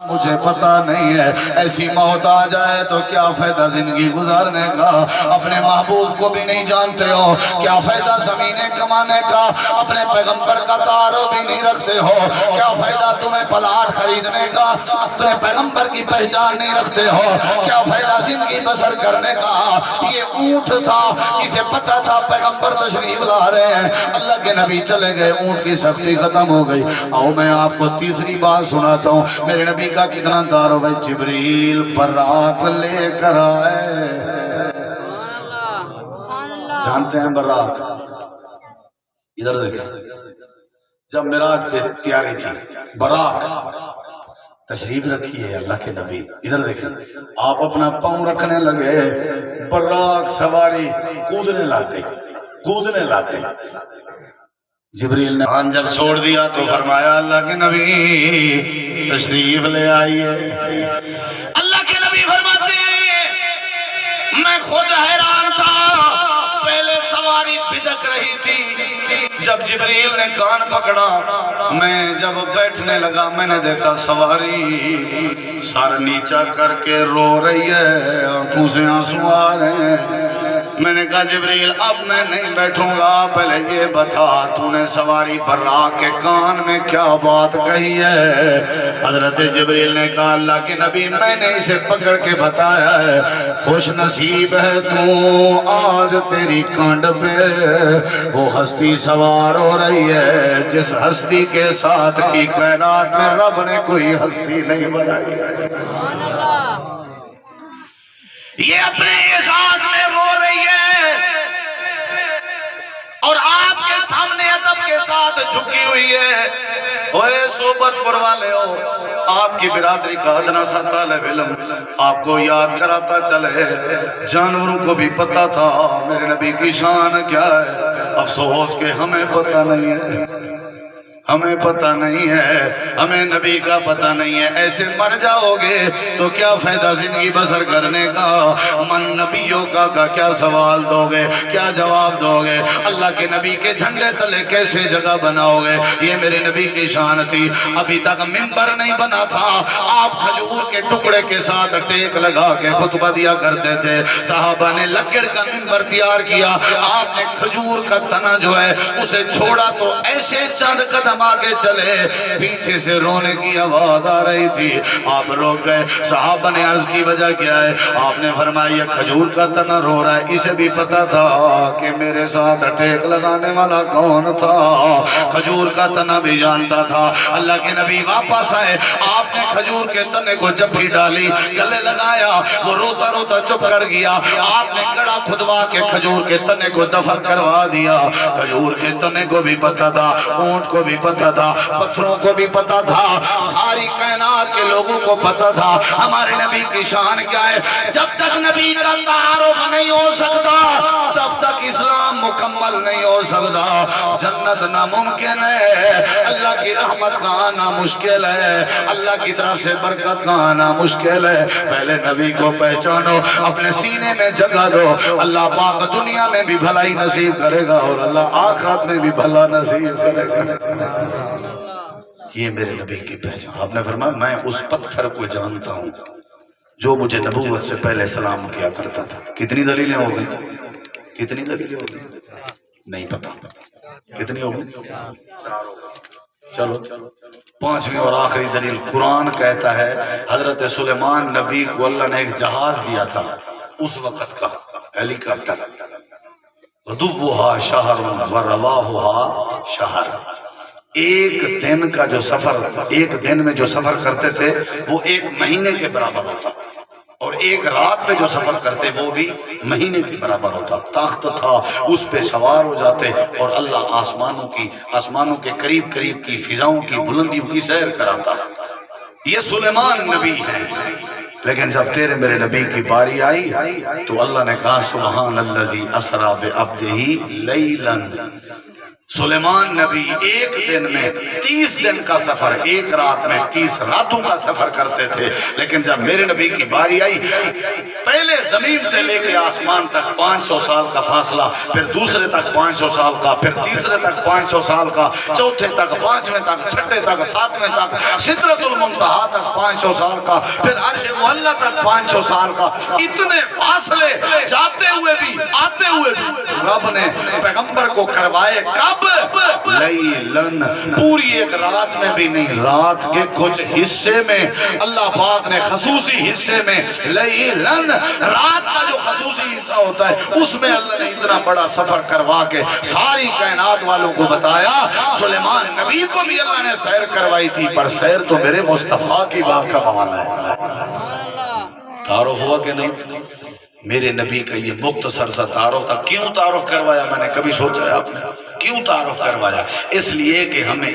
مجھے پتا نہیں ہے ایسی موت آ جائے تو کیا فائدہ زندگی گزارنے کا، اپنے محبوب کو بھی نہیں جانتے ہو، کیا فائدہ زمینیں کمانے کا، اپنے پیغمبر کا تعارف بھی نہیں رکھتے ہو، کیا فائدہ تمہیں پلاٹ خریدنے کا، اپنے پیغمبر کی پہچان نہیں رکھتے ہو، کیا فائدہ زندگی بسر کرنے کا۔ یہ اونٹ تھا جسے پتا تھا پیغمبر تشریف لا رہے ہیں، اللہ کے نبی چلے گئے، اونٹ کی سختی ختم ہو گئی۔ آؤ میں آپ کو تیسری بات سناتا ہوں، میرے نبی کا کتنا تعارف ہے۔ جبریل براق لے کر آئے، جانتے ہیں براق؟ ادھر دیکھیں، جب معراج پہ تیاری تھی براق تشریف رکھی ہے اللہ کے نبی، ادھر دیکھیں آپ اپنا پاؤں رکھنے لگے، براق سواری کودنے لگ گئی۔ جبریل نے ہاتھ جب چھوڑ دیا تو فرمایا اللہ کے نبی تشریف لے آئیے۔ اللہ کے نبی فرماتے ہیں میں خود حیران تھا، پہلے سواری بدک رہی تھی، جب جبریل نے کان پکڑا میں جب بیٹھنے لگا میں نے دیکھا سواری سر نیچا کر کے رو رہی ہے، آنکھوں سے آنسو آ رہے ہیں۔ میں نے کہا جبریل اب میں نہیں بیٹھوں گا، پہلے یہ بتا تو نے سواری براق کے کان میں کیا بات کہی ہے؟ حضرت جبریل نے کہا اللہ کے نبی میں نے اسے پکڑ کے بتایا ہے، خوش نصیب ہے تو آج تیری کانڈ پہ وہ ہستی سوار ہو رہی ہے جس ہستی کے ساتھ کی کائنات میں رب نے کوئی ہستی نہیں بنائی ہے۔ یہ اپنے احساس میں رو رہی ہے اور آپ کے سامنے ادب کے ساتھ جھکی ہوئی ہے۔ اوے صحبت پر والے ہو، آپ کی برادری کا ادنا سا طالب علم آپ کو یاد کراتا چلے، جانوروں کو بھی پتا تھا میرے نبی کی شان کیا ہے، افسوس کہ ہمیں پتا نہیں ہے، ہمیں پتہ نہیں ہے، ہمیں نبی کا پتہ نہیں ہے۔ ایسے مر جاؤ گے تو کیا فائدہ زندگی بسر کرنے کا؟ من نبیوں کا کیا سوال دو گے، کیا جواب دو گے؟ اللہ کے نبی کے جھنڈے تلے کیسے جگہ بناؤ گے؟ یہ میرے نبی کی شان تھی۔ ابھی تک ممبر نہیں بنا تھا، آپ کھجور کے ٹکڑے کے ساتھ ٹیک لگا کے خطبہ دیا کرتے تھے، صحابہ نے لکڑ کا ممبر تیار کیا، آپ نے کھجور کا تنا جو ہے اسے چھوڑا تو ایسے چند قدم آگے چلے، پیچھے سے رونے کی آواز آ رہی تھی، آپ روک گئے۔ صحابہ نے عرض کی وجہ کیا ہے؟ آپ نے فرمایا یہ کھجور کا تنا رو رہا ہے، اسے بھی پتا تھا کہ میرے ساتھ ٹیک لگانے والا کون تھا، کھجور کا تنا بھی جانتا تھا۔ اللہ کے نبی واپس آئے، آپ نے کھجور کے تنے کو جپھی ڈالی، گلے لگایا، وہ روتا روتا چپ کر گیا۔ آپ نے گڑا کھدوا کے کھجور کے تنے کو دفن کروا دیا۔ کھجور کے تنے کو بھی پتا تھا، اونٹ کو بھی پتا تھا، پتھروں کو بھی پتا تھا، ساری کائنات کے لوگوں کو پتا تھا ہمارے نبی کی شان کیا ہے۔ جب تک نبی کا تعارف نہیں ہو سکتا تب تک اسلام مکمل نہیں ہو سکتا۔ جنت ناممکن ہے، اللہ کی رحمت کا آنا مشکل ہے، اللہ کی طرف سے برکت کا آنا مشکل ہے۔ پہلے نبی کو پہچانو، اپنے سینے میں جگہ دو، اللہ پاک دنیا میں بھی بھلائی نصیب کرے گا اور اللہ آخرت میں بھی بھلا نصیب کرے گا۔ یہ میرے نبی کی پہچان۔ آپ نے فرمایا میں اس پتھر کو جانتا ہوں جو مجھے نبوت سے پہلے سلام کیا کرتا تھا۔ کتنی دلیلیں ہو گئی؟ کتنی دلیلیں ہو گئی؟ نہیں پتا کتنی ہو گئی؟ چلو پانچویں اور آخری دلیل، قرآن کہتا ہے حضرت سلیمان نبی کو اللہ نے ایک جہاز دیا تھا اس وقت کا، ہیلی کاپٹر، غدوہا شہر ورواہا شہر۔ ایک دن کا جو سفر، ایک دن میں جو سفر کرتے تھے وہ ایک مہینے کے برابر ہوتا، اور ایک رات میں جو سفر کرتے وہ بھی مہینے کے برابر ہوتا۔ تخت تھا، اس پہ سوار ہو جاتے اور اللہ آسمانوں کے قریب قریب کی فضاؤں کی بلندیوں کی سیر کراتا۔ یہ سلیمان نبی ہے، لیکن جب تیرے میرے نبی کی باری آئی تو اللہ نے کہا سبحان الذی اسری بعبدہ لیلا، سلیمان نبی ایک دن میں 30 دن کا سفر، ایک رات میں 30 راتوں کا سفر کرتے تھے، لیکن جب میرے نبی کی باری آئی، پہلے زمین سے لے کے آسمان تک 500 سال کا فاصلہ، پھر دوسرے تک 500 سال کا، پھر تیسرے تک 500 سال کا، چوتھے تک، پانچویں تک، چھٹے تک، ساتویں تک، سدرۃ المنتہا تک 500 سال کا، پھر عرش معلیٰ تک 500 سال کا، اتنے فاصلے جاتے ہوئے بھی آتے ہوئے بھی رب نے پیغمبر کو کروائے کب؟ لیلن، پوری ایک رات میں بھی نہیں، رات کے کچھ حصے میں اللہ پاک نے خصوصی حصے میں، لیلن رات کا جو خصوصی حصہ ہوتا ہے اس میں اللہ نے اتنا بڑا سفر کروا کے ساری کائنات والوں کو بتایا۔ سلیمان نبی کو بھی اللہ نے سیر کروائی تھی، پر سیر تو میرے مصطفیٰ کی بات کا معاملہ ہے۔ تعارف ہوا کہ نہیں؟ میرے نبی کا یہ مختصر سا تعارف تھا۔ کیوں تعارف کروایا؟ میں نے کبھی سوچا ہے آپ نے کیوں تعارف کروایا؟ اس لیے کہ ہمیں